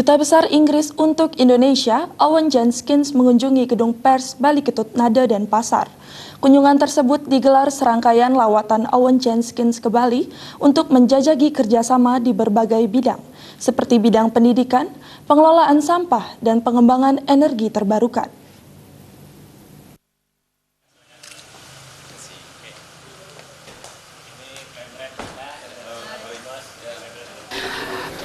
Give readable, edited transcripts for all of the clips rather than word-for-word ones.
Duta Besar Inggris untuk Indonesia, Owen Jenkins mengunjungi Gedung Pers Bali Ketut Nada dan Pasar. Kunjungan tersebut digelar serangkaian lawatan Owen Jenkins ke Bali untuk menjajaki kerjasama di berbagai bidang, seperti bidang pendidikan, pengelolaan sampah, dan pengembangan energi terbarukan.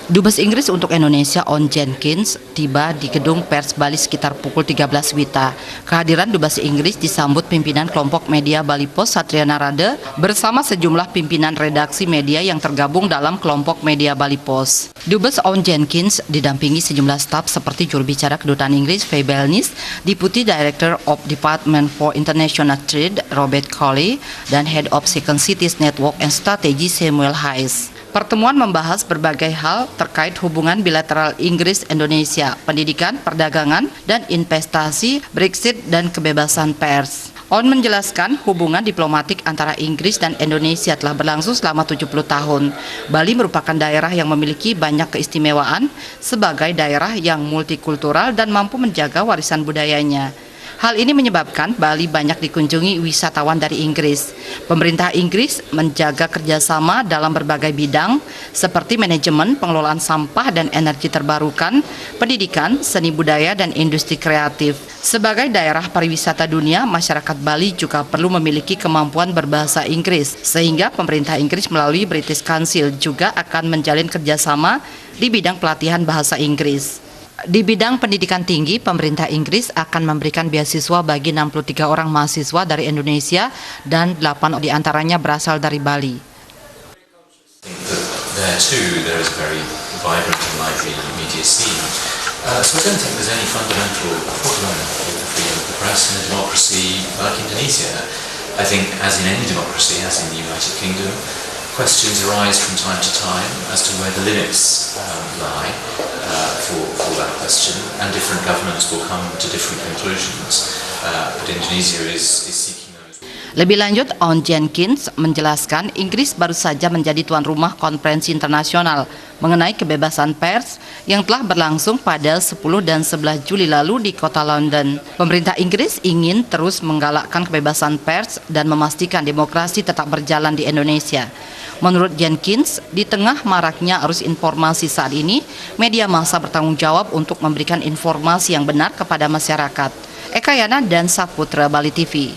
Dubes Inggris untuk Indonesia Owen Jenkins tiba di Gedung Pers Bali sekitar pukul 13 WITA. Kehadiran Dubes Inggris disambut pimpinan kelompok media Bali Post Satria Narada bersama sejumlah pimpinan redaksi media yang tergabung dalam kelompok media Bali Post. Dubes Owen Jenkins didampingi sejumlah staf seperti juru bicara Kedutaan Inggris Faye Belnis, Deputy Director of Department for International Trade Robert Colley, dan Head of Second Cities Network and Strategy Samuel Hayes. Pertemuan membahas berbagai hal terkait hubungan bilateral Inggris-Indonesia, pendidikan, perdagangan, dan investasi, Brexit, dan kebebasan pers. Owen menjelaskan hubungan diplomatik antara Inggris dan Indonesia telah berlangsung selama 70 tahun. Bali merupakan daerah yang memiliki banyak keistimewaan sebagai daerah yang multikultural dan mampu menjaga warisan budayanya. Hal ini menyebabkan Bali banyak dikunjungi wisatawan dari Inggris. Pemerintah Inggris menjaga kerjasama dalam berbagai bidang seperti manajemen, pengelolaan sampah dan energi terbarukan, pendidikan, seni budaya, dan industri kreatif. Sebagai daerah pariwisata dunia, masyarakat Bali juga perlu memiliki kemampuan berbahasa Inggris, sehingga pemerintah Inggris melalui British Council juga akan menjalin kerjasama di bidang pelatihan bahasa Inggris. Di bidang pendidikan tinggi, pemerintah Inggris akan memberikan beasiswa bagi 63 orang mahasiswa dari Indonesia dan 8 diantaranya berasal dari Bali. There too, there is a very vibrant and lively media scene. So I don't think there's any fundamental problem with the freedom of the press in a democracy like Indonesia. I think, as in any democracy, as in the United Kingdom, questions arise from time to time as to where the limits lie for that question, and different governments will come to different conclusions. But Indonesia is seeking those. Lebih lanjut, Owen Jenkins menjelaskan Inggris baru saja menjadi tuan rumah konferensi internasional mengenai kebebasan pers yang telah berlangsung pada 10 dan 11 Juli lalu di kota London. Pemerintah Inggris ingin terus menggalakkan kebebasan pers dan memastikan demokrasi tetap berjalan di Indonesia. Menurut Jenkins, di tengah maraknya arus informasi saat ini, media massa bertanggung jawab untuk memberikan informasi yang benar kepada masyarakat. Eka Yana dan Saputra Bali TV.